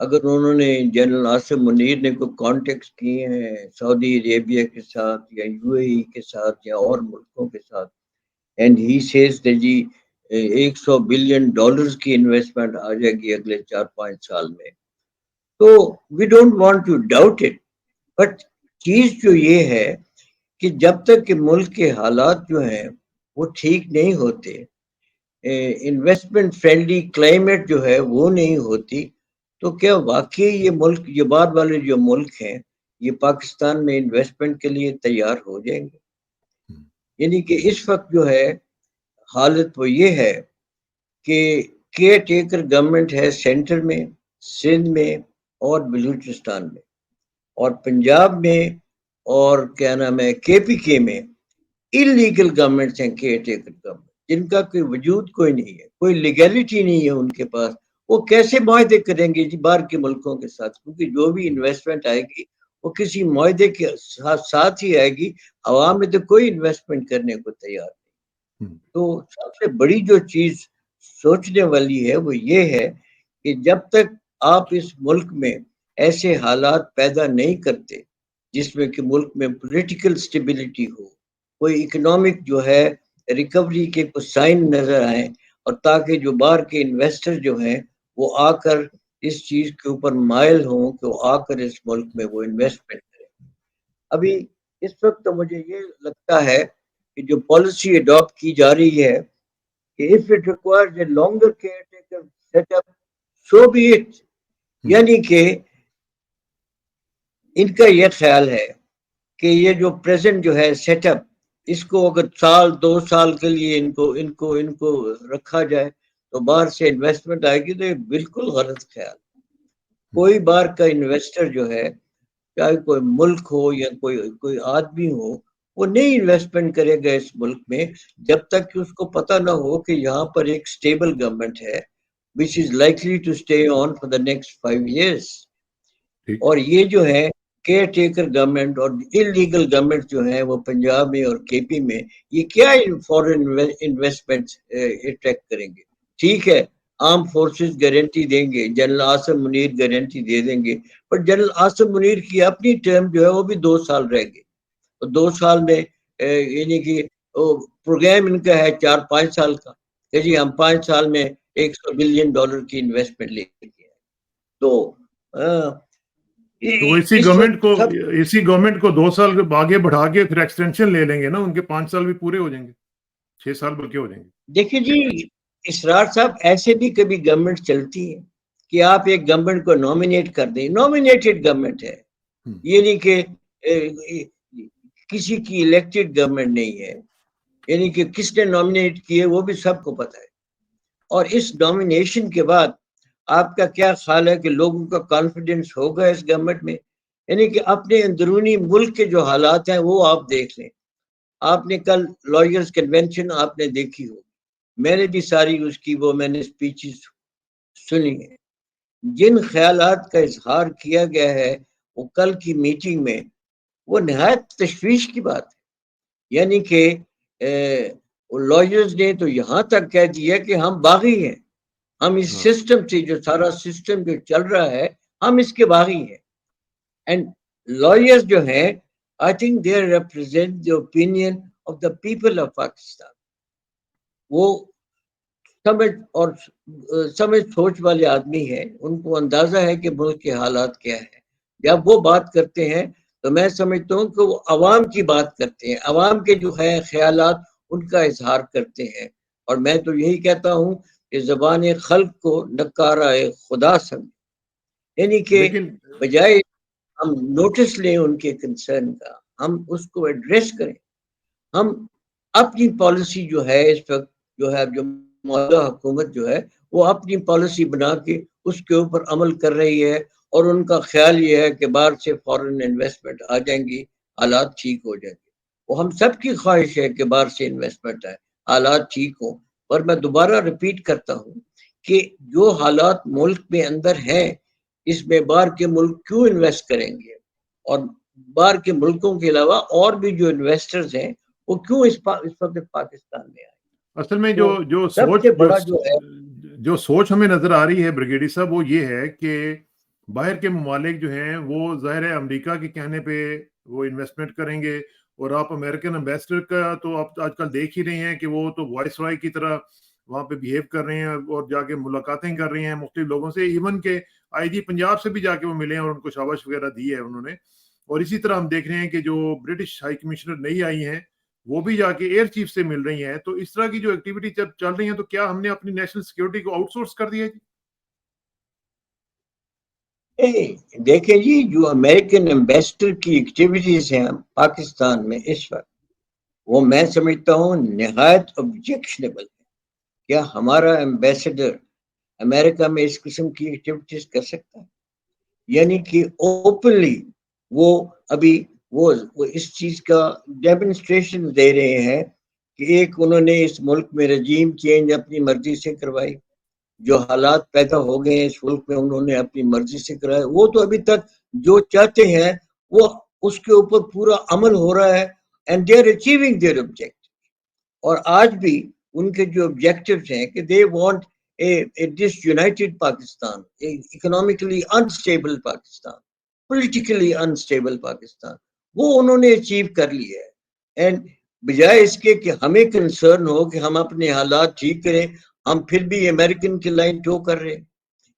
اگر انہوں نے جنرل عاصم منیر نے کوئی کانٹیکٹس کیے ہیں سعودی عربیہ کے ساتھ یا یو اے ای کے ساتھ یا اور ملکوں کے ساتھ، اینڈ ہی سیز کہ جی $100 بلین کی انویسٹمنٹ آ جائے گی اگلے 4-5 سال میں، تو we don't want to doubt it, but چیز جو یہ ہے کہ جب تک کہ ملک کے حالات جو ہیں وہ ٹھیک نہیں ہوتے، انویسٹمنٹ فرینڈلی کلائمیٹ جو ہے وہ نہیں ہوتی، تو کیا واقعی یہ ملک، یہ بعد والے جو ملک ہیں، یہ پاکستان میں انویسٹمنٹ کے لیے تیار ہو جائیں گے؟ یعنی کہ اس وقت جو ہے حالت وہ یہ ہے کہ کیئر ٹیکر گورنمنٹ ہے سینٹر میں، سندھ میں اور بلوچستان میں، اور پنجاب میں اور کیا نام ہے کے پی کے میں انلیگل گورنمنٹس ہیں، کیئر ٹیکر گورنمنٹ جن کا کوئی وجود کوئی نہیں ہے، کوئی لیگلٹی نہیں ہے ان کے پاس، وہ کیسے معاہدے کریں گے جی باہر کے ملکوں کے ساتھ؟ کیونکہ جو بھی انویسٹمنٹ آئے گی وہ کسی معاہدے کے ساتھ ہی آئے گی، عوام میں تو کوئی انویسٹمنٹ کرنے کو تیار نہیں۔ تو سب سے بڑی جو چیز سوچنے والی ہے وہ یہ ہے کہ جب تک آپ اس ملک میں ایسے حالات پیدا نہیں کرتے جس میں کہ ملک میں پولیٹیکل سٹیبلٹی ہو، کوئی اکنامک جو ہے ریکوری کے کچھ سائن نظر آئیں، اور تاکہ جو باہر کے انویسٹر جو ہیں وہ آ کر اس چیز کے اوپر مائل ہوں کہ وہ آ کر اس ملک میں وہ انویسٹمنٹ کریں۔ ابھی اس وقت تو مجھے یہ لگتا ہے کہ جو پالیسی اڈاپٹ کی جا رہی ہے کہ if it requires a longer caretaker setup, so be it، یعنی کہ ان کا یہ خیال ہے کہ یہ جو پریزنٹ جو ہے سیٹ اپ، اس کو اگر 1-2 سال کے لیے ان کو رکھا جائے تو باہر سے انویسٹمنٹ آئے گی، تو یہ بالکل غلط خیال۔ کوئی باہر کا انویسٹر جو ہے، چاہے کوئی ملک ہو یا کوئی آدمی ہو، وہ نہیں انویسٹمنٹ کرے گا اس ملک میں جب تک کہ اس کو پتہ نہ ہو کہ یہاں پر ایک سٹیبل گورنمنٹ ہے which is likely to stay on for the next 5 years۔ اور یہ جو ہے کیئر ٹیکر گورنمنٹ اور انلیگل گورنمنٹ جو ہے وہ پنجاب میں اور کے پی میں، یہ کیا فورن انویسٹمنٹ اٹریکٹ کریں گے؟ ٹھیک ہے، آرم فورسز گارنٹی دیں گے، جنرل عاصم منیر گارنٹی دے دیں گے، پر جنرل عاصم منیر کی اپنی ٹرم جو ہے وہ بھی 2 سال رہ گئی، اور 2 سال میں یعنی کہ پروگرام ان کا ہے 4-5 سال کا کہ جی ہم 5 سال میں $100 بلین کی انویسٹمنٹ لے کے آئے۔ تو اسی گورنمنٹ کو 2 سال آگے بڑھا کے پھر ایکسٹینشن لے لیں گے نا، ان کے 5 سال بھی پورے ہو جائیں گے، 6 سال بلکہ ہو جائیں گے۔ دیکھیے جی اسرار صاحب، ایسے بھی کبھی گورنمنٹ چلتی ہے کہ آپ ایک گورنمنٹ کو نامینیٹ کر دیں، نامینیٹڈ گورنمنٹ ہے، یعنی کہ کسی کی الیکٹڈ گورنمنٹ نہیں ہے، یعنی کہ کس نے نامینیٹ کیے وہ بھی سب کو پتہ ہے، اور اس نامینیشن کے بعد آپ کا کیا خیال ہے کہ لوگوں کا کانفیڈنس ہوگا اس گورنمنٹ میں؟ یعنی کہ اپنے اندرونی ملک کے جو حالات ہیں وہ آپ دیکھ لیں۔ آپ نے کل لائرز کنونشن آپ نے دیکھی ہو، میں نے بھی ساری اس کی وہ میں نے اسپیچز سنی ہے، جن خیالات کا اظہار کیا گیا ہے وہ کل کی میٹنگ میں، وہ نہایت تشویش کی بات ہے۔ یعنی کہ لائرز نے تو یہاں تک کہہ دیا کہ ہم باغی ہیں، ہم اس سسٹم سے، جو سارا سسٹم جو چل رہا ہے ہم اس کے باغی ہیں۔ اینڈ لائرز جو ہیں I think they represent the opinion of the people of Pakistan۔ وہ سمجھ سوچ والے آدمی ہیں، ان کو اندازہ ہے کہ ملک کے حالات کیا ہے۔ جب وہ بات کرتے ہیں تو میں سمجھتا ہوں کہ وہ عوام کی بات کرتے ہیں، عوام کے جو ہے خیالات ان کا اظہار کرتے ہیں، اور میں تو یہی کہتا ہوں کہ زبان خلق کو نکارہ خدا سمجھ، یعنی کہ بجائے ہم نوٹس لیں ان کے کنسرن کا، ہم اس کو ایڈریس کریں۔ ہم اپنی پالیسی جو ہے اس وقت جو ہے، جو موجودہ حکومت جو ہے وہ اپنی پالیسی بنا کے اس کے اوپر عمل کر رہی ہے، اور ان کا خیال یہ ہے کہ باہر سے فورن انویسٹمنٹ آ جائیں گی، حالات ٹھیک ہو جائیں گے۔ وہ ہم سب کی خواہش ہے کہ باہر سے انویسٹمنٹ آئے، حالات ٹھیک ہوں، اور میں دوبارہ ریپیٹ کرتا ہوں کہ جو حالات ملک میں اندر ہیں اس میں باہر کے ملک کیوں انویسٹ کریں گے، اور باہر کے ملکوں کے علاوہ اور بھی جو انویسٹرز ہیں وہ کیوں اس وقت پاکستان میں آئے۔ اصل میں جو سوچ ہمیں نظر سوچ ہمیں نظر آ رہی ہے بریگیڈی صاحب، وہ یہ ہے کہ باہر کے ممالک جو ہیں وہ ظاہر ہے امریکہ کے کہنے پہ وہ انویسٹمنٹ کریں گے، اور آپ امریکن امبیسڈر کا تو آپ آج کل دیکھ ہی رہے ہیں کہ وہ تو وائس رائے کی طرح وہاں پہ بیہیو کر رہے ہیں اور جا کے ملاقاتیں کر رہے ہیں مختلف لوگوں سے، ایون کہ آئی جی پنجاب سے بھی جا کے وہ ملے ہیں اور ان کو شاباش وغیرہ دی ہے انہوں نے. اور اسی طرح ہم دیکھ رہے ہیں کہ جو برٹش ہائی کمشنر نئی آئی ہیں وہ بھی جا کے ایئر چیف سے مل رہی ہیں. تو اس طرح کی جو ایکٹیویٹی جب چل رہی ہیں تو کیا ہم نے اپنی نیشنل سیکورٹی کو آؤٹ سورس کر دیا جی؟ دیکھیں جی، جو امریکن ایمبیسڈر کی ایکٹیویٹیز ہیں پاکستان میں اس وقت، وہ میں سمجھتا ہوں نہایت آبجیکشنیبل ہے. کیا ہمارا ایمبیسڈر امریکہ میں اس قسم کی ایکٹیویٹیز کر سکتا ہے؟ یعنی کہ اوپنلی وہ ابھی وہ اس چیز کا ڈیمونسٹریشن دے رہے ہیں کہ ایک انہوں نے اس ملک میں رجیم چینج اپنی مرضی سے کروائی، جو حالات پیدا ہو گئے ہیں اس ملک میں انہوں نے اپنی مرضی سے کرایا. وہ تو ابھی تک جو چاہتے ہیں وہ اس کے اوپر پورا عمل ہو رہا ہے، and they are achieving their objective. اور آج بھی ان کے جو آبجیکٹیوز ہیں کہ they want a disunited Pakistan, economically unstable Pakistan, politically unstable Pakistan, وہ انہوں نے اچیو کر لیا ہے. اینڈ بجائے اس کے کہ ہمیں کنسرن ہو کہ ہم اپنے حالات ٹھیک کریں، ہم پھر بھی امریکن کی لائن ٹو کر رہے ہیں.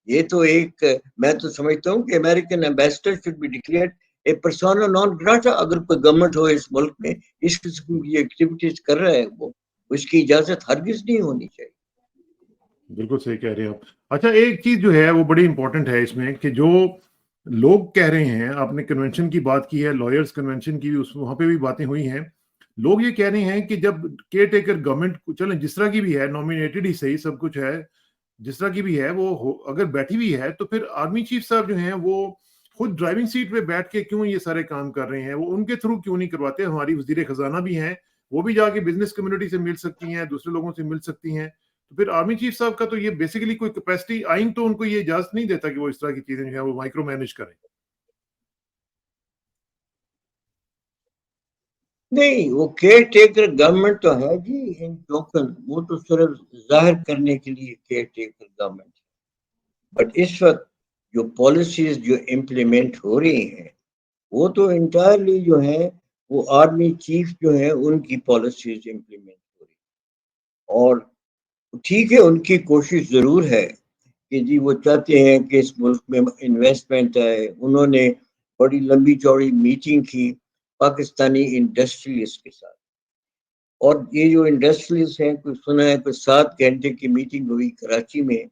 یہ تو ایک، میں تو سمجھتا ہوں کہ American ambassador should be declared a persona non grata. اگر کوئی گورنمنٹ ہو اس ملک میں اس قسم کی ایکٹیویٹیز کر رہا ہے، وہ اس کی اجازت ہرگز نہیں ہونی چاہیے. بالکل صحیح کہہ رہے ہیں آپ. اچھا ایک چیز جو ہے وہ بڑی امپورٹنٹ ہے اس میں کہ جو لوگ کہہ رہے ہیں، آپ نے کنونشن کی بات کی ہے، لائرز کنونشن کی وہاں پہ بھی باتیں ہوئی ہیں. لوگ یہ کہہ رہے ہیں کہ جب کیئر ٹیکر گورنمنٹ چلیں جس طرح کی بھی ہے، نامینیٹڈ ہی صحیح سب کچھ ہے، جس طرح کی بھی ہے وہ اگر بیٹھی ہوئی ہے تو پھر آرمی چیف صاحب جو ہیں وہ خود ڈرائیونگ سیٹ پہ بیٹھ کے کیوں یہ سارے کام کر رہے ہیں؟ وہ ان کے تھرو کیوں نہیں کرواتے؟ ہماری وزیر خزانہ بھی ہیں، وہ بھی جا کے بزنس کمیونٹی سے مل سکتی ہیں، دوسرے لوگوں سے مل سکتی ہیں. تو پھر آرمی چیف صاحب کا تو یہ بیسیکلی کوئی کیپیسٹی آئین تو ان کو یہ اجازت نہیں دیتا کہ وہ اس طرح کی چیزیں جو ہیں وہ مائکرو مینج کریں. نہیں، وہ کیئر ٹیکر گورنمنٹ تو ہے جی ان ٹوکن، وہ تو صرف ظاہر کرنے کے لیے کیئر ٹیکر گورنمنٹ ہے. بٹ اس وقت جو پالیسیز جو امپلیمنٹ ہو رہی ہیں وہ تو انٹائرلی جو ہے وہ آرمی چیف جو ہے ان کی پالیسیز امپلیمنٹ ہو رہی ہیں. اور ٹھیک ہے، ان کی کوشش ضرور ہے کہ جی وہ چاہتے ہیں کہ اس ملک میں انویسٹمنٹ آئے. انہوں نے بڑی لمبی چوڑی میٹنگ کی پاکستانی انڈسٹریلسٹ کے ساتھ، اور یہ جو انڈسٹریلسٹ ہیں کوئی سنا ہے کوئی 7 گھنٹے کی میٹنگ ہوئی کراچی میں،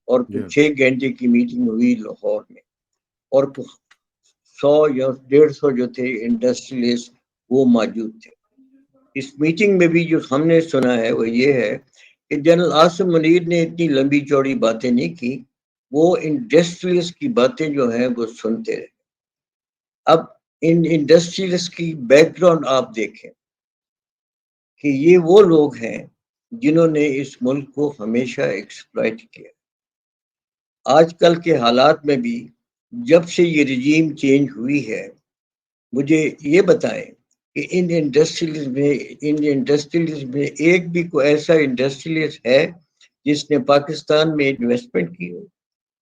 اور جی 6 گھنٹے کی میٹنگ ہوئی لاہور میں، اور 100 یا 150 جو تھے انڈسٹریلسٹ وہ موجود تھے. اس میٹنگ میں بھی جو ہم نے سنا ہے وہ یہ ہے کہ جنرل عاصم منیر نے اتنی لمبی چوڑی باتیں نہیں کی، وہ انڈسٹریلسٹ کی باتیں جو ہیں وہ سنتے رہے. اب ان انڈسٹریلسٹ کی بیک گراؤنڈ آپ دیکھیں کہ یہ وہ لوگ ہیں جنہوں نے اس ملک کو ہمیشہ ایکسپلائٹ کیا. آج کل کے حالات میں بھی جب سے یہ رجیم چینج ہوئی ہے، مجھے یہ بتائیں کہ ان انڈسٹریز میں ایک بھی کوئی ایسا انڈسٹریلسٹ ہے جس نے پاکستان میں انویسٹمنٹ کی ہو؟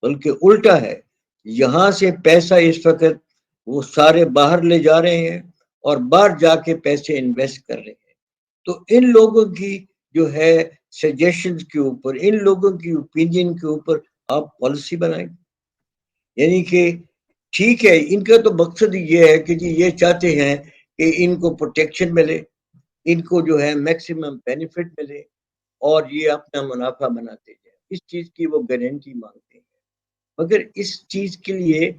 بلکہ الٹا ہے، یہاں سے پیسہ اس وقت وہ سارے باہر لے جا رہے ہیں اور باہر جا کے پیسے انویسٹ کر رہے ہیں. تو ان لوگوں کی جو ہے سجیشنز کے اوپر، ان لوگوں کی اوپینین کے اوپر آپ پالیسی بنائیں. یعنی کہ ٹھیک ہے، ان کا تو مقصد یہ ہے کہ جی یہ چاہتے ہیں کہ ان کو پروٹیکشن ملے، ان کو جو ہے میکسیمم بینیفٹ ملے، اور یہ اپنا منافع بناتے جائیں. اس چیز کی وہ گارنٹی مانگتے ہیں. مگر اس چیز کے لیے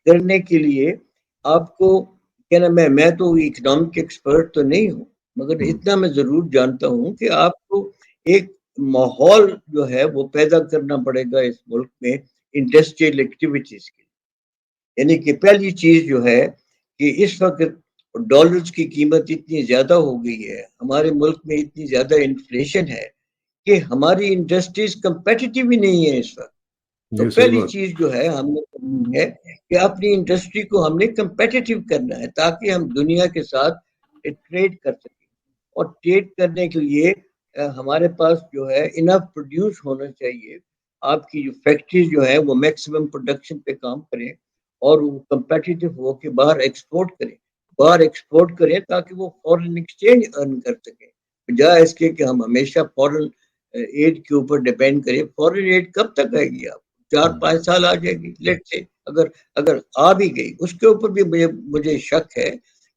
کرنے کے لیے آپ کو کیا نام ہے، میں تو اکنامک ایکسپرٹ تو نہیں ہوں، مگر اتنا میں ضرور جانتا ہوں کہ آپ کو ایک ماحول جو ہے وہ پیدا کرنا پڑے گا اس ملک میں انڈسٹریل ایکٹیویٹیز کی. یعنی کہ پہلی چیز جو ہے کہ اس وقت ڈالرز کی قیمت اتنی زیادہ ہو گئی ہے، ہمارے ملک میں اتنی زیادہ انفلیشن ہے کہ ہماری انڈسٹریز کمپیٹیٹیو ہی نہیں ہے اس وقت. تو یہ صحیح پہلی بات. چیز جو ہے ہم نے کرنی ہے کہ اپنی انڈسٹری کو ہم نے کمپیٹیٹیو کرنا ہے تاکہ ہم دنیا کے ساتھ ٹریڈ کر سکیں. اور ٹریڈ کرنے کے لیے ہمارے پاس جو ہے انف پروڈیوس ہونا چاہیے. آپ کی جو فیکٹریز جو ہے وہ میکسیمم پروڈکشن پہ کام کریں، اور وہ کمپیٹیٹو ہو کے باہر ایکسپورٹ کریں تاکہ وہ فورن ایکسچینج ارن کر سکیں، بجائے اس کے کہ ہم ہمیشہ فورن ایڈ کے اوپر ڈیپینڈ کریں. فورن ایڈ کب تک آئے گی؟ آپ 4-5 سال آ جائے گی لیٹ سے، اگر آ بھی گئی. اس کے اوپر بھی مجھے شک ہے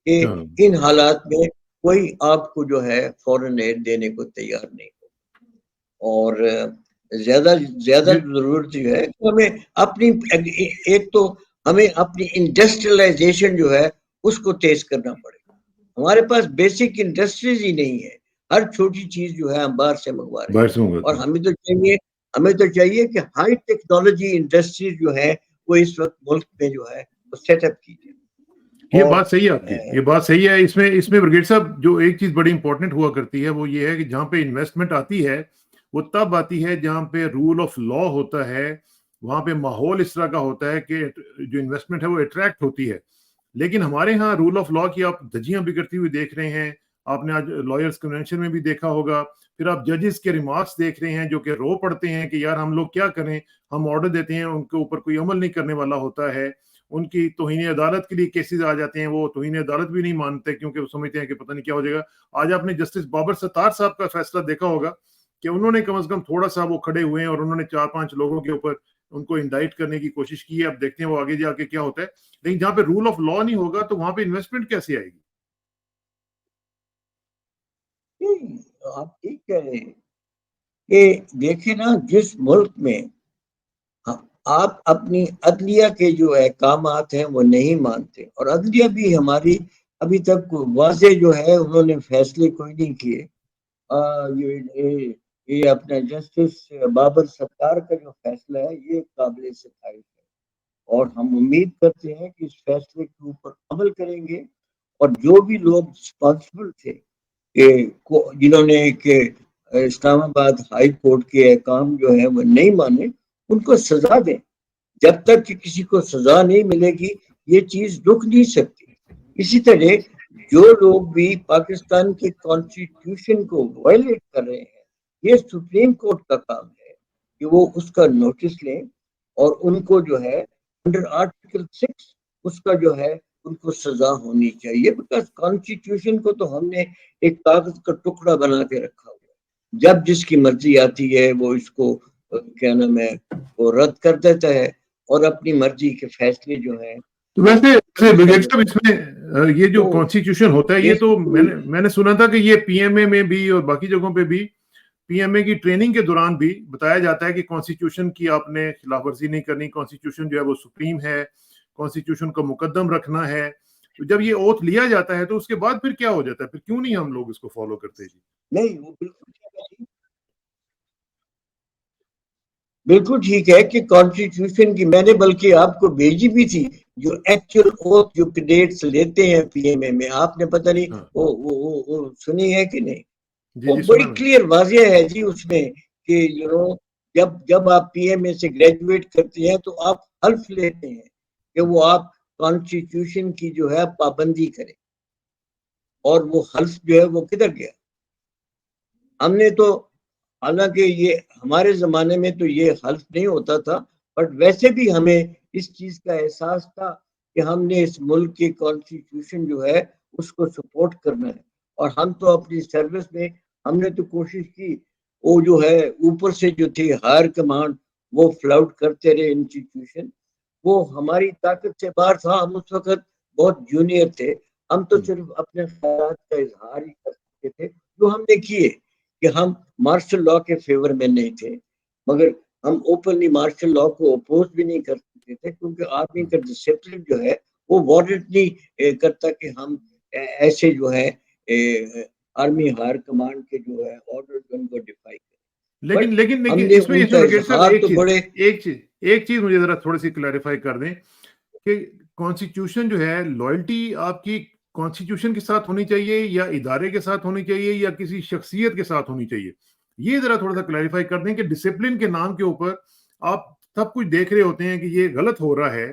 کہ ان حالات میں کوئی آپ کو جو ہے فورن ایڈ دینے کو تیار نہیں ہو. اور زیادہ ضرورت جو ہے ہمیں اپنی ایک تو ہمیں اپنی انڈسٹریلائزیشن جو ہے اس کو تیز کرنا پڑے گا. ہمارے پاس بیسک انڈسٹریز ہی نہیں ہے، ہر چھوٹی چیز جو ہے ہم باہر سے منگوا رہے ہیں. اور ہمیں تو چاہیے کہ ہائی ٹیکنالوجی انڈسٹریز جو ہے وہ اس وقت ملک میں جو ہے وہ سیٹ اپ کیجیے. یہ بات صحیح ہے آپ کی، یہ بات صحیح ہے. اس میں برگیڈ صاحب جو ایک چیز بڑی امپورٹنٹ ہوا کرتی ہے وہ یہ ہے کہ جہاں پہ انویسٹمنٹ آتی ہے وہ تب آتی ہے جہاں پہ رول آف لا ہوتا ہے، وہاں پہ ماحول اس طرح کا ہوتا ہے کہ جو انویسٹمنٹ ہے وہ اٹریکٹ ہوتی ہے. لیکن ہمارے ہاں رول آف لا کی آپ دھجیاں بگڑتی ہوئی دیکھ رہے ہیں. آپ نے آج لائرز کنونشن میں بھی دیکھا ہوگا. پھر آپ ججز کے ریمارکس دیکھ رہے ہیں جو کہ رو پڑتے ہیں کہ یار ہم لوگ کیا کریں، ہم آرڈر دیتے ہیں ان کے اوپر کوئی عمل نہیں کرنے والا ہوتا ہے. ان کی توہین عدالت کے لیے کیسز آ جاتے ہیں، وہ توہین عدالت بھی نہیں مانتے کیونکہ وہ سمجھتے ہیں کہ پتہ نہیں کیا ہو جائے گا. آج آپ نے جسٹس بابر ستار صاحب کا فیصلہ دیکھا ہوگا کہ انہوں نے کم از کم تھوڑا سا وہ کھڑے ہوئے ہیں اور انہوں نے 4-5 لوگوں کے اوپر ان کو انڈائٹ کرنے کی کوشش کی ہے. اب دیکھتے ہیں وہ آگے جا کے کیا ہوتا ہے. لیکن جہاں پہ رول آف لا نہیں ہوگا تو وہاں پہ انویسٹمنٹ کیسے آئے گی؟ آپ ٹھیک کہہ رہے ہیں کہ دیکھیں نا، جس ملک میں آپ اپنی عدلیہ کے جو احکامات ہیں وہ نہیں مانتے، اور عدلیہ بھی ہماری ابھی تک واضح جو ہے انہوں نے فیصلے کوئی نہیں کیے. یہ اپنا جسٹس بابر ستار کا جو فیصلہ ہے یہ قابل ستائش ہے، اور ہم امید کرتے ہیں کہ اس فیصلے کے اوپر عمل کریں گے. اور جو بھی لوگ رسپانسبل تھے جنہوں نے کہ اسلام آباد ہائی کورٹ کے احکام جو ہے وہ نہیں مانے، ان کو سزا دیں. جب تک کہ کسی کو سزا نہیں ملے گی یہ چیز رک نہیں سکتی. اسی طرح جو لوگ بھی پاکستان کے کانسٹیٹیوشن کو وائلیٹ کر رہے ہیں، یہ سپریم کورٹ کا کام ہے کہ وہ اس کا نوٹس لیں اور ان کو جو ہے انڈر آرٹیکل 6 اس کا جو ہے ان کو سزا ہونی چاہیے. بیکاز کانسٹیٹیوشن کو تو ہم نے ایک کاغذ کا ٹکڑا بنا کے رکھا ہوا ہے، جب جس کی مرضی آتی ہے وہ اس کو کیا نام ہے وہ رد کر دیتا ہے اور اپنی مرضی کے فیصلے جو ہیں. تو ویسے برگیڈ صاحب اس میں یہ جو کانسٹیٹیوشن ہوتا ہے یہ تو میں نے سنا تھا کہ یہ پی ایم اے میں بھی اور باقی جگہوں پہ بھی پی ایم اے کی ٹریننگ کے دوران بھی بتایا جاتا ہے کہ کانسٹیٹیوشن کی آپ نے خلاف ورزی نہیں کرنی، کانسٹیٹیوشن جو ہے وہ سپریم ہے، کانسٹیٹیوشن کو مقدم رکھنا ہے. تو جب یہ اوتھ لیا جاتا ہے تو اس کے بعد پھر کیا ہو جاتا ہے؟ پھر کیوں نہیں ہم لوگ اس کو فالو کرتے؟ جی نہیں، وہ بالکل ٹھیک ہے کہ کانسٹیٹیوشن کی میں نے بلکہ آپ کو بھیجی بھی تھی جو ایکچوئل اوتھ جو کینڈیڈیٹس لیتے ہیں پی ایم اے میں. آپ نے پتہ نہیں وہ سنی ہے کہ نہیں؟ وہ بڑی کلیئر واضح ہے جی اس میں کہ جب آپ پی ایم اے سے گریجویٹ کرتے ہیں تو آپ حلف لیتے ہیں کہ وہ آپ کانسٹیٹیوشن کی جو ہے پابندی کریں. اور وہ حلف جو ہے وہ کدھر گیا؟ ہم نے تو حالانکہ یہ ہمارے زمانے میں تو یہ حلف نہیں ہوتا تھا، بٹ ویسے بھی ہمیں اس چیز کا احساس تھا کہ ہم نے اس ملک کی کانسٹیٹیوشن جو ہے اس کو سپورٹ کرنا ہے. اور ہم تو اپنی سروس میں ہم نے تو کوشش کی، وہ جو ہے اوپر سے جو تھی ہائر کمانڈ وہ فلاؤٹ کرتے رہے انسٹیٹیوشن، وہ ہماری طاقت سے باہر تھا. ہم اس وقت بہت جونیئر تھے، ہم تو صرف اپنے خیالات کا اظہار ہی کر سکتے تھے جو ہم نے کیے کہ ہم مارشل لا کے فیور میں نہیں تھے، مگر ہم اوپنلی مارشل لا کو اپوز بھی نہیں کر سکتے تھے کیونکہ آرمی کا ڈسپلن جو ہے وہ وارنٹ نہیں کرتا کہ ہم ایسے جو ہے آرمی ہائر کمانڈ کے جو ہے آرڈر ان کو ڈیفائی کریں. لیکن اس میں ایک چیز مجھے ذرا تھوڑی سی کلیریفائی کر دیں کہ کانسٹیٹیوشن جو ہے لائلٹی آپ کی کانسٹیٹیوشن کے ساتھ ہونی چاہیے یا ادارے کے ساتھ ہونی چاہیے یا کسی شخصیت کے ساتھ ہونی چاہیے؟ یہ ذرا تھوڑا سا کلیریفائی کر دیں کہ ڈسپلن کے نام کے اوپر آپ سب کچھ دیکھ رہے ہوتے ہیں کہ یہ غلط ہو رہا ہے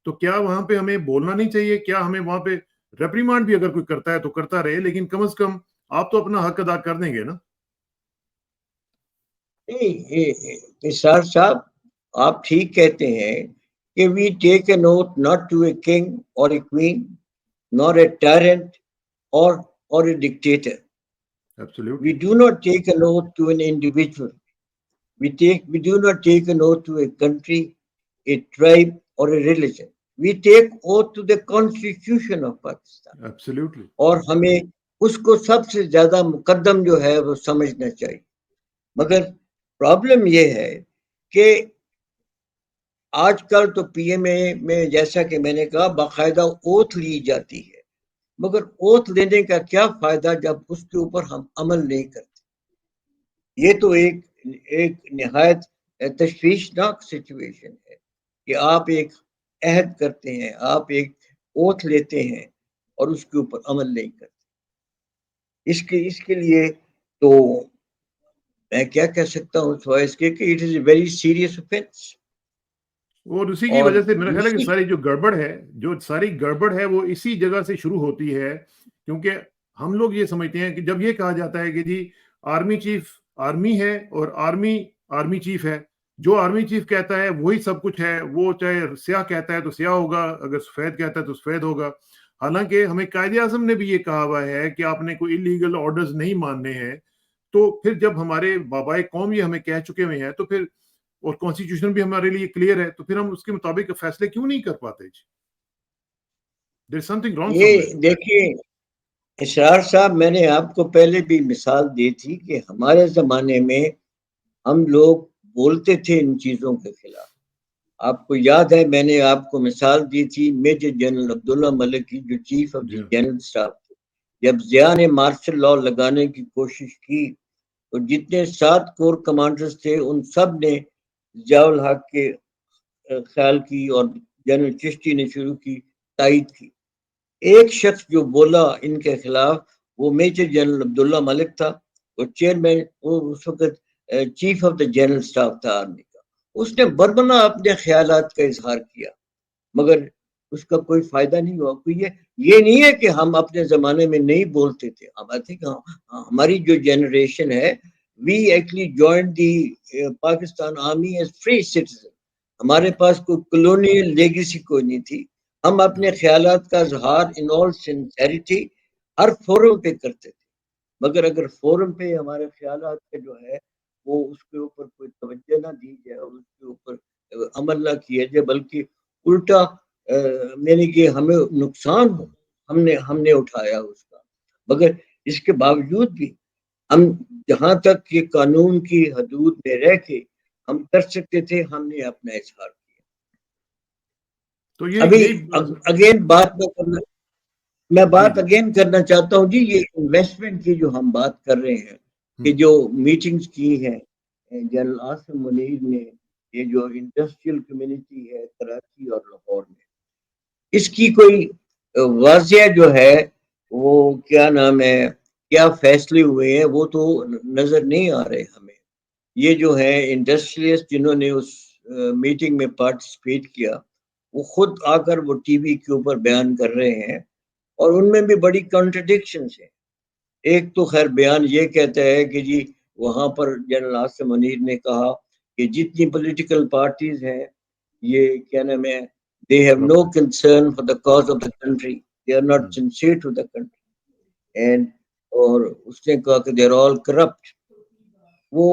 تو کیا وہاں پہ ہمیں بولنا نہیں چاہیے؟ کیا ہمیں وہاں پہ ریپریمانڈ بھی اگر کوئی کرتا ہے تو کرتا رہے، لیکن کم از کم آپ تو اپنا حق ادا کر دیں گے نا؟ نثار صاحب آپ ٹھیک کہتے ہیں کہ we take an oath not to a king or a queen, nor a tyrant or a dictator. Absolutely. We do not take an oath to an individual. We do not take an oath to a country, a tribe, or a religion. We take oath to the Constitution of Pakistan. Absolutely. اور ہمیں اس کو سب سے زیادہ مقدم جو ہے وہ سمجھنا چاہیے. مگر پرابلم یہ ہے کہ آج کل تو پی ایم اے میں جیسا کہ میں نے کہا باقاعدہ اوتھ لی جاتی ہے، مگر اوتھ لینے کا کیا فائدہ جب اس کے اوپر ہم عمل نہیں کرتے. یہ تو ایک نہایت تشویشناک سچویشن ہے کہ آپ ایک عہد کرتے ہیں، آپ ایک اوتھ لیتے ہیں اور اس کے اوپر عمل نہیں کرتے. اس کے لیے تو میں کیا کہہ سکتا ہوں سوائے اس کے کہ it is a very serious offence. اور اسی کی وجہ سے میرا خیال ہے کہ ساری جو ساری گڑبڑ ہے وہ اسی جگہ سے شروع ہوتی ہے، کیونکہ ہم لوگ یہ سمجھتے ہیں کہ جب یہ کہا جاتا ہے کہ جی آرمی چیف آرمی ہے اور آرمی چیف ہے، جو آرمی چیف کہتا ہے وہی سب کچھ ہے، وہ چاہے سیاہ کہتا ہے تو سیاہ ہوگا، اگر سفید کہتا ہے تو سفید ہوگا. حالانکہ ہمیں قائد اعظم نے بھی یہ کہا ہوا ہے کہ آپ نے کوئی انلیگل آرڈرز نہیں ماننے ہیں. تو پھر جب ہمارے بابائے قوم یہ ہمیں کہہ چکے ہوئے ہیں تو پھر اور کانسٹیٹیوشن بھی ہمارے لیے کلیئر ہے، تو پھر ہم اس کے مطابق فیصلے کیوں نہیں کر پاتے؟ یہ دیکھیے اسرار صاحب، میں نے آپ کو پہلے بھی مثال دی تھی کہ ہمارے زمانے میں ہم لوگ بولتے تھے ان چیزوں کے خلاف. آپ کو یاد ہے میں نے آپ کو مثال دی تھی میجر جنرل عبداللہ ملک کی، جو chief of the general staff تھے. جب ضیاء نے مارشل لاء لگانے کی کوشش کی تو جتنے 7 کور کمانڈرز تھے ان سب نے ضیاء الحق کے خیال کی اور جنرل چشتی نے شروع کی تائید کی. ایک شخص جو بولا ان کے خلاف وہ میجر جنرل عبداللہ ملک تھا، وہ چیئرمین، وہ اس وقت chief of the general staff تھا آرمی کا. اس نے بربنا اپنے خیالات کا اظہار کیا، مگر اس کا کوئی فائدہ نہیں ہوا. یہ نہیں ہے کہ ہم اپنے زمانے میں نہیں بولتے تھے. ہماری جو جنریشن ہے we actually joined the Pakistan army as free citizen. ہمارے پاس کوئی کلونیل لیگیسی کوئی نہیں تھی. ہم اپنے خیالات کا اظہار ان آل سنسیریٹی ہر فورم پہ کرتے تھے، مگر اگر فورم پہ ہمارے خیالات کا جو ہے وہ اس کے اوپر کوئی توجہ نہ دی جائے اور اس کے اوپر عمل نہ کیا جائے بلکہ الٹا یعنی کہ ہمیں نقصان ہو، ہم نے اٹھایا اس کا. مگر اس کے باوجود بھی ہم جہاں تک یہ قانون کی حدود میں رہ کے ہم کر سکتے تھے ہم نے اپنا اظہار کیا. تو ابھی اگین بات کرنا چاہتا ہوں جی، یہ انویسٹمنٹ کی جو ہم بات کر رہے ہیں کہ جو میٹنگز کی ہیں جنرل عاصم منیر نے، یہ جو انڈسٹریل کمیونٹی ہے کراچی اور لاہور میں، اس کی کوئی واضح جو ہے وہ کیا نام ہے، کیا فیصلے ہوئے ہیں وہ تو نظر نہیں آ رہے ہمیں. یہ جو ہے انڈسٹریلسٹ جنہوں نے اس میٹنگ میں پارٹیسپیٹ کیا وہ خود آ کر وہ ٹی وی کے اوپر بیان کر رہے ہیں اور ان میں بھی بڑی کنٹرڈکشنز ہیں. ایک تو خیر بیان یہ کہتا ہے کہ جی وہاں پر جنرل عاصم منیر نے کہا کہ جتنی پولیٹیکل پارٹیز ہیں یہ کیا نام ہے they have no concern for the cause of the country, they are not sincere to the country, and اور اس نے کہا کہ they are all corrupt. وہ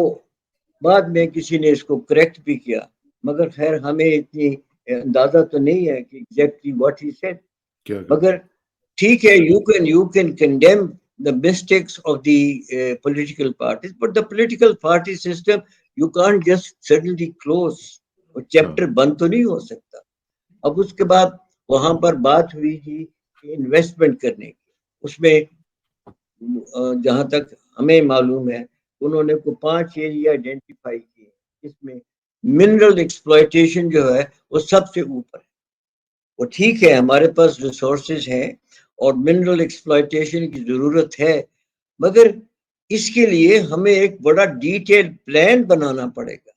بعد میں کسی نے اس کو کریکٹ بھی کیا، مگر خیر ہمیں اتنی اندازہ تو نہیں ہے کہ exactly what he said. مگر ٹھیک ہے you can condemn the mistakes of the political parties, but the political party system you can't just suddenly close. وہ چیپٹر بند تو نہیں ہو سکتا. اب اس کے بعد وہاں پر بات ہوئی تھی انویسٹمنٹ کرنے کی. اس میں جہاں تک ہمیں معلوم ہے انہوں نے کو 5 ایریا آئیڈینٹیفائی کیے، اس میں منرل ایکسپلائٹیشن جو ہے وہ سب سے اوپر ہے. وہ ٹھیک ہے ہمارے پاس ریسورسز ہیں اور منرل ایکسپلائٹیشن کی ضرورت ہے، مگر اس کے لیے ہمیں ایک بڑا ڈیٹیل پلان بنانا پڑے گا.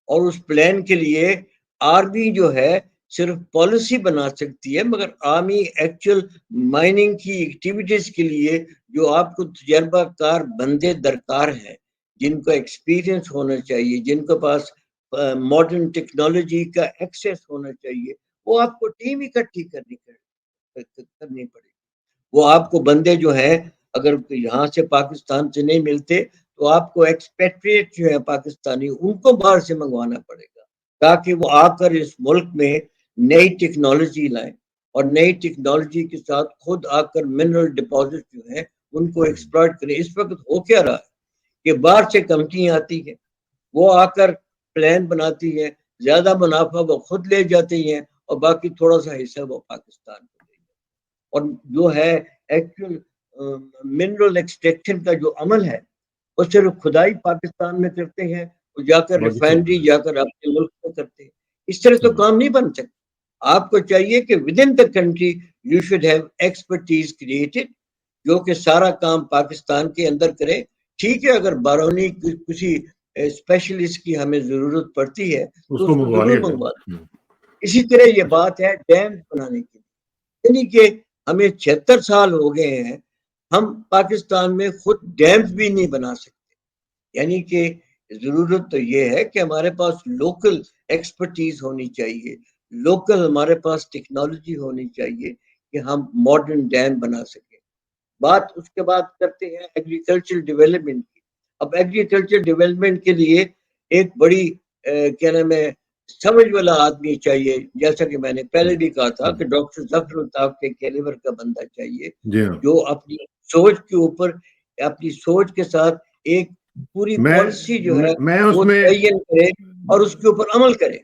اور اس پلان کے لیے آرمی جو ہے صرف پالیسی بنا سکتی ہے، مگر آرمی ایکچوئل مائننگ کی ایکٹیویٹیز کے لیے جو آپ کو تجربہ کار بندے درکار ہیں، جن کا ایکسپیرینس ہونا چاہیے، جن کے پاس ماڈرن ٹیکنالوجی کا ایکسیس ہونا چاہیے. وہ آپ کو ٹیم اکٹھی کرنی پڑے گی. وہ آپ کو بندے جو ہیں اگر یہاں سے پاکستان سے نہیں ملتے تو آپ کو ایکسپیٹریٹ جو ہے پاکستانی ان کو باہر سے منگوانا پڑے گا تاکہ وہ آ کر اس ملک میں نئی ٹیکنالوجی لائیں اور نئی ٹیکنالوجی کے ساتھ خود آ کر منرل ڈپازٹ جو ہیں ان کو ایکسپلائٹ کریں. اس وقت ہو کیا رہا ہے کہ باہر سے کمپنیاں آتی ہیں, وہ آ کر پلان بناتی ہے, زیادہ منافع وہ خود لے جاتی ہیں اور باقی تھوڑا سا حصہ وہ پاکستان کو دے جاتے ہیں. اور جو ہے ایکچوئل منرل ایکسٹریکشن کا جو عمل ہے وہ صرف کھدائی پاکستان میں کرتے ہیں, وہ جا کر ریفائنری جا کر اپنے ملک میں کرتے ہیں. اس طرح تو کام نہیں بن سکتا. آپ کو چاہیے کہ with in the country you should have expertise created جو کہ سارا کام پاکستان کے اندر کرے. ٹھیک ہے, اگر بیرونی کسی اسپیشلسٹ کی ہمیں ضرورت پڑتی ہے تو اس کو ضرور منگوا دیں. اسی طرح یہ بات ہے ڈیم بنانے کی, یعنی کہ ہمیں 76 سال ہو گئے ہیں, ہم پاکستان میں خود ڈیمز بھی نہیں بنا سکتے. یعنی کہ ضرورت تو یہ ہے کہ ہمارے پاس لوکل ایکسپرٹیز ہونی چاہیے, لوکل ہمارے پاس ٹیکنالوجی ہونی چاہیے کہ ہم ماڈرن ڈیم بنا سکیں. بات اس کے بعد کرتے ہیں ایگریکلچر ڈیولپمنٹ کی. اب ایگریکلچر ڈیولپمنٹ کے لیے ایک بڑی کیا نام ہے سمجھ والا آدمی چاہیے, جیسا کہ میں نے پہلے بھی کہا تھا کہ ڈاکٹر ظفر الطاف کے کیلیبر کا بندہ چاہیے جو اپنی سوچ کے اوپر اپنی سوچ کے ساتھ ایک پوری پالیسی جو ہے وہ تعین کرے اور اس کے اوپر عمل کرے.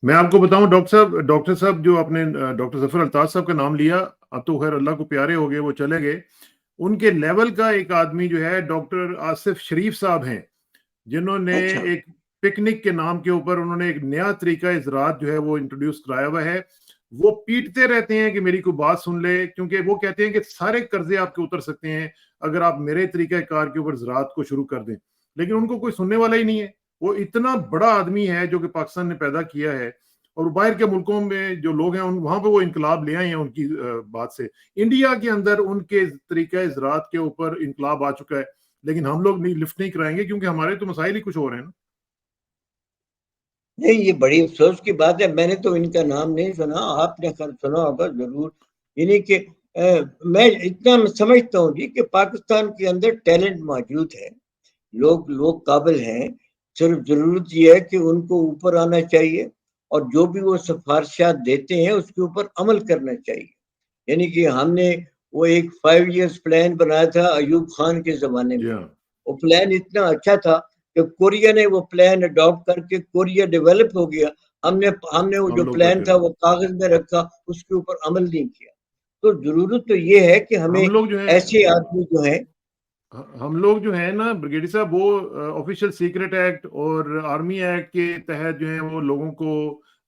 میں آپ کو بتاؤں ڈاکٹر صاحب جو آپ نے ڈاکٹر ظفر الطاف صاحب کا نام لیا, اب تو خیر اللہ کو پیارے ہو گئے, وہ چلے گئے. ان کے لیول کا ایک آدمی جو ہے ڈاکٹر آصف شریف صاحب ہیں, جنہوں نے ایک پکنک کے نام کے اوپر انہوں نے ایک نیا طریقہ زراعت جو ہے وہ انٹروڈیوس کرایا ہوا ہے. وہ پیٹتے رہتے ہیں کہ میری کوئی بات سن لے, کیونکہ وہ کہتے ہیں کہ سارے قرضے آپ کے اتر سکتے ہیں اگر آپ میرے طریقہ کار کے اوپر زراعت کو شروع کر دیں. لیکن ان کو کوئی سننے والا ہی نہیں ہے. وہ اتنا بڑا آدمی ہے جو کہ پاکستان نے پیدا کیا ہے, اور باہر کے ملکوں میں جو لوگ ہیں وہاں پہ وہ انقلاب لے آئے ہیں ان کی بات سے. انڈیا کے اندر ان کے طریقہ زراعت کے اوپر انقلاب آ چکا ہے, لیکن ہم لوگ نہیں لفٹ نہیں کرائیں گے کیونکہ ہمارے تو مسائل ہی کچھ ہو رہے ہیں نا. نہیں, یہ بڑی افسوس کی بات ہے, میں نے تو ان کا نام نہیں سنا, آپ نے سنا ہوگا ضرور. یعنی کہ میں اتنا سمجھتا ہوں جی کہ پاکستان کے اندر ٹیلنٹ موجود ہے, لوگ قابل ہیں, صرف ضرورت یہ ہے کہ ان کو اوپر آنا چاہیے اور جو بھی وہ سفارشات دیتے ہیں اس کے اوپر عمل کرنا چاہیے. یعنی کہ ہم نے وہ ایک 5 ایئرس پلان بنایا تھا ایوب خان کے زمانے میں, وہ پلان اتنا اچھا تھا کہ کوریا نے وہ پلان اڈاپٹ کر کے کوریا ڈیولپ ہو گیا. ہم نے وہ جو پلان تھا وہ کاغذ میں رکھا, اس کے اوپر عمل نہیں کیا. تو ضرورت تو یہ ہے کہ ہمیں ایسے آدمی جو ہیں, ہم لوگ جو ہیں نا بریگیڈی صاحب, وہ آفیشیل سیکرٹ ایکٹ اور آرمی ایکٹ کے تحت جو ہیں وہ لوگوں کو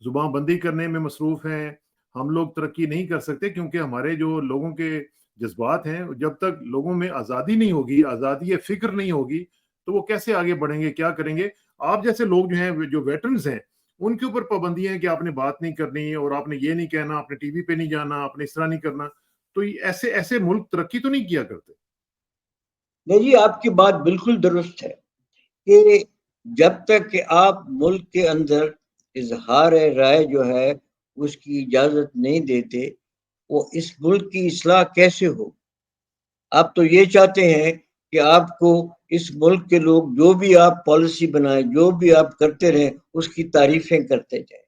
زبان بندی کرنے میں مصروف ہیں. ہم لوگ ترقی نہیں کر سکتے کیونکہ ہمارے جو لوگوں کے جذبات ہیں, جب تک لوگوں میں آزادی نہیں ہوگی, آزادی فکر نہیں ہوگی, تو وہ کیسے آگے بڑھیں گے, کیا کریں گے. آپ جیسے لوگ جو ہیں جو ویٹرنز ہیں ان کے اوپر پابندیاں ہیں کہ آپ نے بات نہیں کرنی اور آپ نے یہ نہیں کہنا, آپ نے ٹی وی پہ نہیں جانا, آپ نے اس طرح نہیں کرنا. تو ایسے ملک ترقی تو نہیں کیا کرتے. نہیں جی, آپ کی بات بالکل درست ہے کہ جب تک کہ آپ ملک کے اندر اظہار رائے جو ہے اس کی اجازت نہیں دیتے, وہ اس ملک کی اصلاح کیسے ہو. آپ تو یہ چاہتے ہیں کہ آپ کو اس ملک کے لوگ جو بھی آپ پالیسی بنائیں, جو بھی آپ کرتے رہیں, اس کی تعریفیں کرتے جائیں.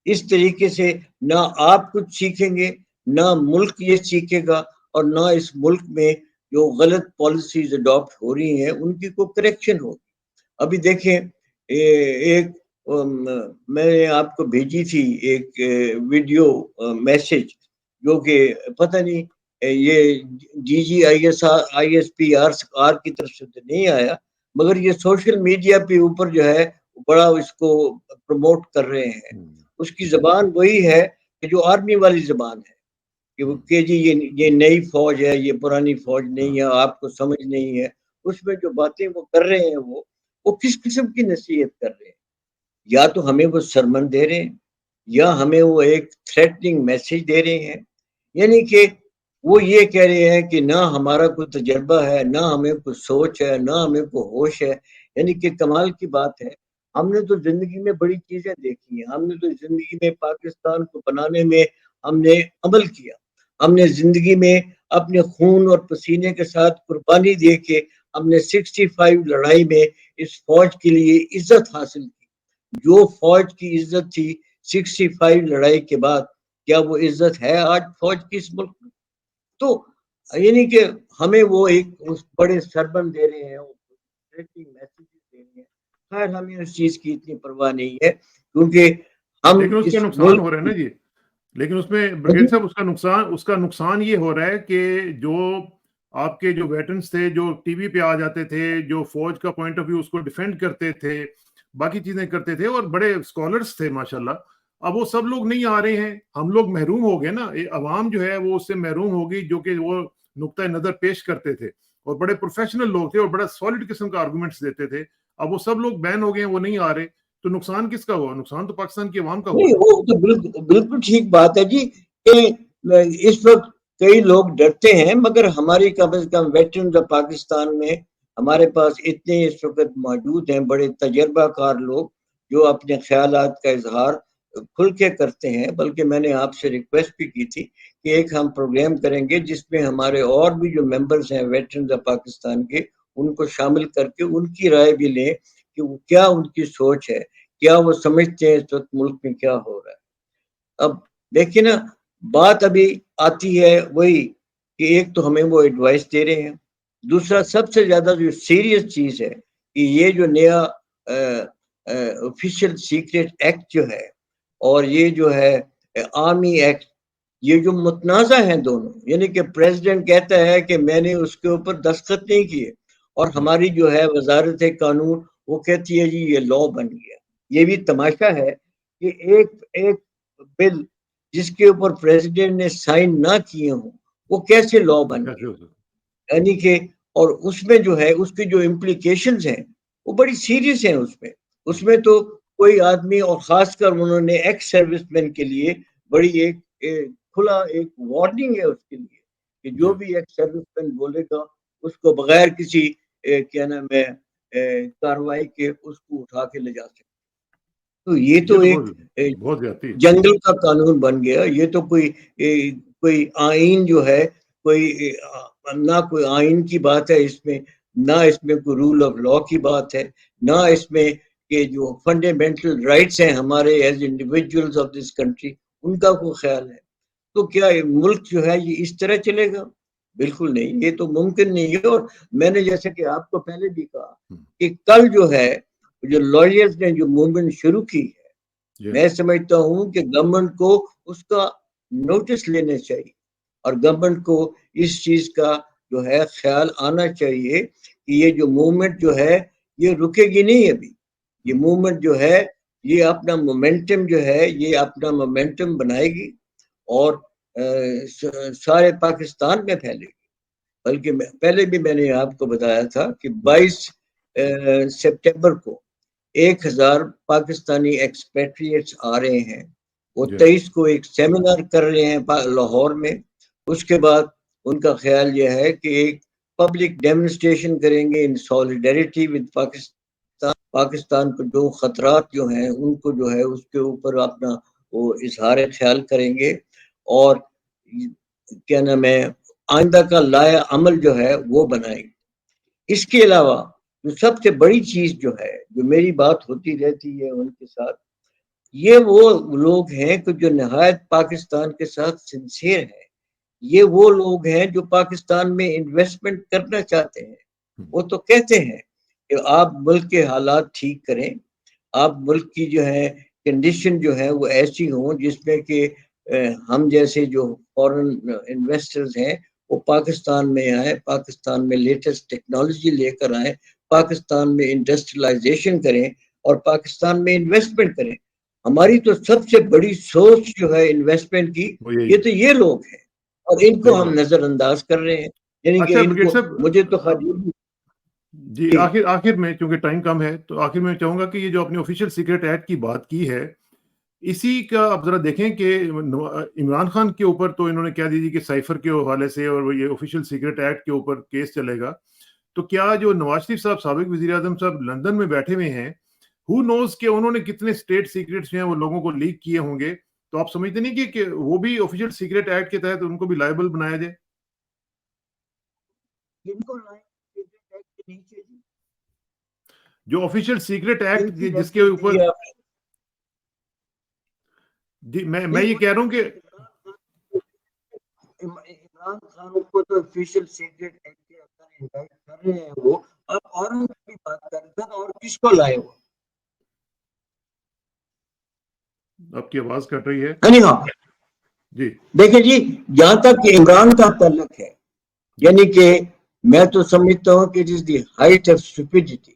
اس طریقے سے نہ آپ کچھ سیکھیں گے, نہ ملک یہ سیکھے گا, اور نہ اس ملک میں جو غلط پالیسیز اڈاپٹ ہو رہی ہیں ان کی کوئی کریکشن ہوگی. ابھی دیکھیں, ایک میں نے آپ کو بھیجی تھی ایک ویڈیو میسج, جو کہ پتہ نہیں یہ DGIS-PR کی طرف سے نہیں آیا, مگر یہ سوشل میڈیا پہ اوپر جو ہے بڑا اس کو پروموٹ کر رہے ہیں. اس کی زبان وہی ہے کہ جو آرمی والی زبان ہے کہ جی یہ نئی فوج ہے, یہ پرانی فوج نہیں ہے, آپ کو سمجھ نہیں ہے. اس میں جو باتیں وہ کر رہے ہیں وہ کس قسم کی نصیحت کر رہے ہیں. یا تو ہمیں وہ سرمن دے رہے ہیں, یا ہمیں وہ ایک تھریٹننگ میسج دے رہے ہیں. یعنی کہ وہ یہ کہہ رہے ہیں کہ نہ ہمارا کوئی تجربہ ہے, نہ ہمیں کوئی سوچ ہے, نہ ہمیں کوئی ہوش ہے. یعنی کہ کمال کی بات ہے. ہم نے تو زندگی میں بڑی چیزیں دیکھی ہیں، ہم نے تو زندگی میں پاکستان کو بنانے میں ہم نے عمل کیا، ہم نے زندگی میں اپنے خون اور پسینے کے ساتھ قربانی دے کے ہم نے 65 لڑائی میں اس فوج کے لیے عزت حاصل کی۔ جو فوج کی عزت تھی 65 لڑائی کے بعد، کیا وہ عزت ہے آج فوج کی اس ملک میں؟ تو یعنی کہ ہمیں وہ ایک اس بڑے سربن دے رہے ہیں، میسیجز دے رہے ہیں۔ خیر ہمیں اس چیز کی اتنی پرواہ نہیں ہے، کیونکہ ہم لیکن اس کا اس نقصان ملک ہو رہا ہے نا جی، لیکن اس میں برگیڈ صاحب اس کا نقصان یہ ہو رہا ہے کہ جو آپ کے جو ویٹرنس تھے، جو ٹی وی پہ آ جاتے تھے، جو فوج کا پوائنٹ آف ویو اس کو ڈیفینڈ کرتے تھے، باقی چیزیں کرتے تھے اور بڑے اسکالرس تھے ماشاءاللہ، اب وہ سب لوگ نہیں آ رہے ہیں، ہم لوگ محروم ہو گئے نا، عوام جو ہے وہ اس سے محروم ہوگی، جو کہ وہ نقطۂ نظر پیش کرتے تھے اور بڑے پروفیشنل لوگ تھے اور بڑا سالڈ قسم کا آرگومنٹس دیتے تھے، اب وہ سب لوگ بین ہو گئے ہیں، وہ نہیں آ رہے، تو نقصان کس کا ہوا؟ نقصان تو پاکستان کی عوام کا ہوا نہیں، نا۔ وہ تو بالکل ٹھیک بات ہے جی کہ اس وقت کئی لوگ ڈرتے ہیں، مگر ہماری کم از کم ویٹرنز آف پاکستان میں ہمارے پاس اتنے اس وقت موجود ہیں بڑے تجربہ کار لوگ جو اپنے خیالات کا اظہار کھل کے کرتے ہیں۔ بلکہ میں نے آپ سے ریکویسٹ بھی کی تھی کہ ایک ہم پروگرام کریں گے جس میں ہمارے اور بھی جو ممبرز ہیں ویٹرنز آف پاکستان کے، ان کو شامل کر کے ان کی رائے بھی لیں کہ وہ کیا ان کی سوچ ہے، کیا وہ سمجھتے ہیں اس وقت ملک میں کیا ہو رہا ہے۔ اب دیکھیں نا، بات ابھی آتی ہے وہی کہ ایک تو ہمیں وہ ایڈوائس دے رہے ہیں، دوسرا سب سے زیادہ جو سیریس چیز ہے کہ یہ جو نیا آفیشیل سیکریٹ ایکٹ جو ہے اور یہ جو ہے آرمی ایکٹ، یہ جو متنازع ہیں دونوں، یعنی کہ پریزیڈنٹ کہتا ہے کہ میں نے اس کے اوپر دستخط نہیں کیے اور ہماری جو ہے وزارت قانون وہ کہتی ہے جی یہ لا بن گیا۔ یہ بھی تماشا ہے کہ ایک بل جس کے اوپر پریزیڈنٹ نے سائن نہ کیے ہوں وہ کیسے لا بن کیسے گیا، ہو سکتا؟ یعنی کہ اور اس میں جو ہے اس کی جو امپلیکیشنز ہیں وہ بڑی سیریس ہیں۔ اس میں تو کوئی آدمی، اور خاص کر انہوں نے ایکس سروس مین کے لیے بڑی ایک کھلا ایک وارننگ ہے اس کے لیے کہ جو بھی ایکس سروس مین بولے گا اس کو بغیر کسی کیا نام ہے کاروائی کے اس کو اٹھا کے لے جا سکتے۔ تو یہ تو ایک بہت زیادتی ہے۔ جنگل کا قانون بن گیا۔ یہ تو کوئی آئین جو ہے، کوئی نہ کوئی آئین کی بات ہے اس میں، نہ اس میں کوئی رول آف لا کی بات ہے، نہ اس میں کہ جو فنڈامنٹل رائٹس ہیں ہمارے as individuals of this country in کا کوئی خیال ہے۔ تو کیا ملک جو ہے یہ اس طرح چلے گا؟ بالکل نہیں، یہ تو ممکن نہیں ہے۔ اور میں نے جیسے کہ آپ کو پہلے بھی کہا کہ کل جو ہے جو لائرز نے جو موومنٹ شروع کی ہے، میں سمجھتا ہوں کہ گورنمنٹ کو اس کا نوٹس لینا چاہیے اور گورنمنٹ کو اس چیز کا جو ہے خیال آنا چاہیے کہ یہ جو موومنٹ جو ہے یہ رکے گی نہیں۔ ابھی یہ موومنٹ جو ہے یہ اپنا مومنٹم جو ہے یہ اپنا مومنٹم بنائے گی اور سارے پاکستان میں پھیلے گی۔ بلکہ پہلے بھی میں نے آپ کو بتایا تھا کہ 22 سپٹمبر کو 1000 پاکستانی ایکسپیٹریٹس آ رہے ہیں، وہ 23 کو ایک سیمینار کر رہے ہیں لاہور میں۔ اس کے بعد ان کا خیال یہ ہے کہ ایک پبلک ڈیمونسٹریشن کریں گے ان سولیڈیرٹی ود پاکستان کو جو خطرات جو ہیں ان کو جو ہے اس کے اوپر اپنا وہ اظہار خیال کریں گے اور کیا نام ہے آئندہ کا لائحہ عمل جو ہے وہ بنائیں گے۔ اس کے علاوہ جو سب سے بڑی چیز جو ہے جو میری بات ہوتی رہتی ہے ان کے ساتھ، یہ وہ لوگ ہیں کہ جو نہایت پاکستان کے ساتھ سنسیئر ہیں، یہ وہ لوگ ہیں جو پاکستان میں انویسٹمنٹ کرنا چاہتے ہیں۔ وہ تو کہتے ہیں کہ آپ ملک کے حالات ٹھیک کریں، آپ ملک کی جو ہے کنڈیشن جو ہے وہ ایسی ہوں جس میں کہ ہم جیسے جو فورن انویسٹرز ہیں وہ پاکستان میں آئیں، پاکستان میں لیٹسٹ ٹیکنالوجی لے کر آئیں، پاکستان میں انڈسٹریلائزیشن کریں اور پاکستان میں انویسٹمنٹ کریں۔ ہماری تو سب سے بڑی سوچ جو ہے انویسٹمنٹ کی یہ تو یہ لوگ ہیں اور ان کو ہم نظر انداز کر رہے ہیں۔ یعنی کہ اچھا ان برگیڈ کو صاحب، مجھے تو جی آخر میں چونکہ ٹائم کم ہے تو آخر میں چاہوں گا کہ یہ جو اپنے آفیشیل سیکریٹ ایکٹ کی بات کی ہے اسی کا آپ ذرا دیکھیں کہ عمران خان کے اوپر تو انہوں نے کہہ دی کہ سائفر کے حوالے سے اور یہ آفیشیل سیکریٹ ایکٹ کے اوپر کیس چلے گا، تو کیا جو نواز شریف صاحب سابق وزیر اعظم صاحب لندن میں بیٹھے ہوئے ہیں who knows کہ انہوں نے کتنے اسٹیٹ سیکرٹس جو ہیں وہ لوگوں کو لیک کیے ہوں گے. تو آپ سمجھتے نہیں کہ وہ بھی آفیشیل سیکرٹ ایکٹ کے تحت ان کو بھی لائبل بنایا جائے؟ جو آفیشیل سیکرٹ ایکٹ جس کے اوپر میں یہ کہہ رہا ہوں کہ عمران خان کو تو آفیشیل سیکرٹ ایکٹ کے اندر انوائٹ کر رہے ہیں وہ، اب اوروں کی بات کرتے ہیں اور کس کو لائے وہ؟ آپ کی آواز کٹ رہی ہے. ہاں جی دیکھیں جی، جہاں تک کہ عمران کا تعلق ہے، یعنی کہ میں تو سمجھتا ہوں کہ it is the height of اسٹوپڈیٹی.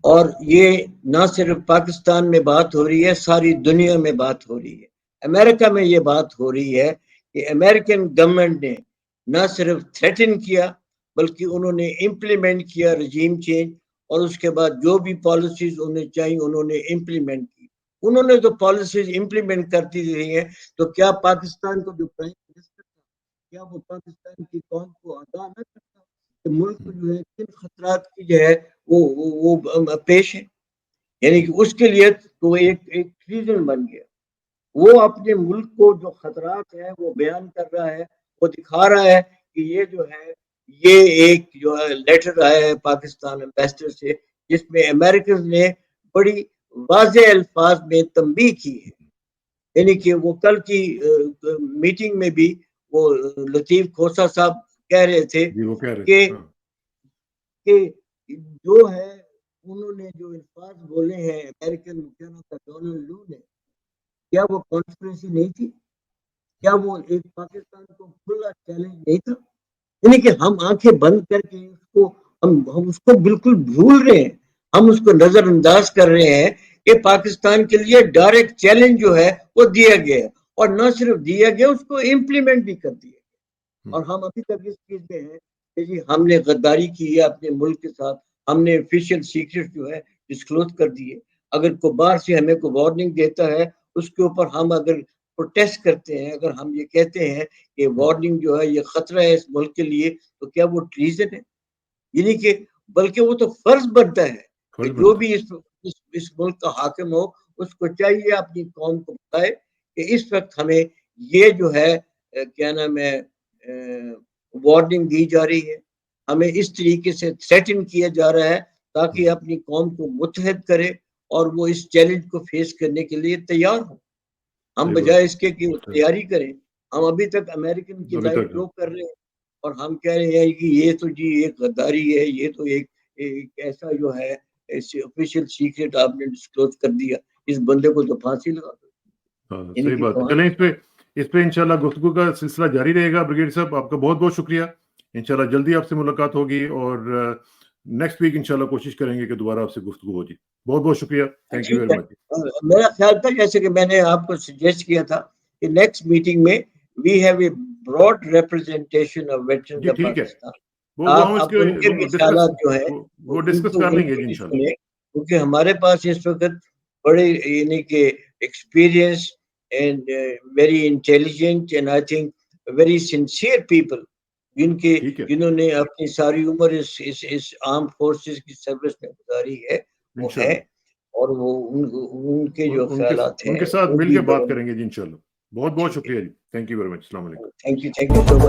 اور یہ نہ صرف پاکستان میں بات ہو رہی ہے، ساری دنیا میں بات ہو رہی ہے. امریکہ میں یہ بات ہو رہی ہے کہ امریکن گورنمنٹ نے نہ صرف تھریٹن کیا بلکہ انہوں نے امپلیمنٹ کیا رجیم چینج، اور اس کے بعد جو بھی پالیسیز انہیں چاہیے انہوں نے امپلیمنٹ کی. انہوں نے تو پالیسیز امپلیمنٹ کرتی رہی ہیں، تو کیا پاکستان کو جو پرائم منسٹر تھا، کیا وہ پاکستان کی قوم کو آگاہ نہ کرتا کہ ملک جو ہے کن خطرات کی جو ہے وہ پیش ہے؟ یعنی کہ اس کے لیے تو ایک ریزن بن گیا. وہ اپنے ملک کو جو خطرات ہیں وہ بیان کر رہا ہے، وہ دکھا رہا ہے کہ یہ جو ہے یہ ایک جو ہے لیٹر آیا ہے پاکستان ایمبیسڈر سے، جس میں امریکن نے بڑی واضح الفاظ میں تنبیہ کی ہے. یعنی کہ وہ کل کی میٹنگ میں بھی وہ لطیف کھوسہ صاحب کہہ رہے تھے کہ جو ہے انہوں نے جو الفاظ بولے ہیں امریکن ڈونلڈ لو نے، کیا وہ کانسپریسی نہیں تھی؟ کیا وہ ایک پاکستان کو کھلا چیلنج نہیں تھا؟ یعنی کہ ہم آنکھیں بند کر کے اس کو ہم اس کو بالکل بھول رہے ہیں، ہم اس کو نظر انداز کر رہے ہیں کہ پاکستان کے لیے ڈائریکٹ چیلنج جو ہے وہ دیا گیا، اور نہ صرف دیا گیا، اس کو امپلیمنٹ بھی کر دیا گیا. اور ہم ابھی تک اس چیز میں ہیں کہ جی ہم نے غداری کی ہے اپنے ملک کے ساتھ، ہم نے آفیشیل سیکرٹ جو ہے ڈسکلوز کر دیے. اگر کوئی باہر سے ہمیں کوئی وارننگ دیتا ہے، اس کے اوپر ہم اگر پروٹیسٹ کرتے ہیں، اگر ہم یہ کہتے ہیں کہ وارننگ جو ہے یہ خطرہ ہے اس ملک کے لیے، تو کیا وہ ٹریزن ہے؟ یعنی کہ بلکہ وہ تو فرض بنتا ہے کہ جو بھی اس ملک کا حاکم ہو اس کو چاہیے اپنی قوم کو بتائے کہ اس وقت ہمیں یہ جو ہے کیا نام ہے وارننگ دی جا رہی ہے، ہمیں اس طریقے سے تھریٹن کیا جا رہا ہے تاکہ اپنی قوم کو متحد کرے اور وہ اس چیلنج کو فیس کرنے کے لیے تیار ہوں. ہم بجائے اس کے کہ تیاری کریں، ہم ابھی تک امریکن کی لائٹ جو کر رہے ہیں اور ہم کہہ رہے ہیں کہ یہ تو جی ایک غداری ہے، یہ تو ایک ایسا جو ہے آفیشیل سیکرٹ آپ نے ڈسکلوز کر دیا، اس بندے کو تو پھانسی لگا دو. صحیح بات. چلیں اس پہ انشاءاللہ گفتگو کا سلسلہ جاری رہے گا. بریگیڈیئر صاحب آپ کا بہت بہت شکریہ. انشاءاللہ جلدی آپ سے ملاقات ہوگی اور نیکسٹ ویک انشاءاللہ کوشش کریں گے کہ دوبارہ آپ سے گفتگو ہو جی. بہت بہت شکریہ. تھینک یو ویری مچ. میرا خیال تھا جیسے کہ میں نے آپ کو سجیسٹ کیا تھا کہ نیکسٹ میٹنگ میں we have a broad representation of veterans of Pakistan. آپ ان کے بھی خیالات جو ہیں وہ ڈسکس کر لیں گے انشاءاللہ، کیونکہ ہمارے پاس اس وقت بڑے یعنی کہ experience and very intelligent and I think very sincere people جنہوں نے اپنی ساری عمر اس آرم فورسز کی سروس میں گزاری ہے وہ ہے، اور وہ ان کے جو خیالات ہیں ان کے ساتھ مل کے بات کریں گے جی انشاءاللہ. بہت بہت شکریہ جی. Thank you very much. السلام علیکم. Thank you so much.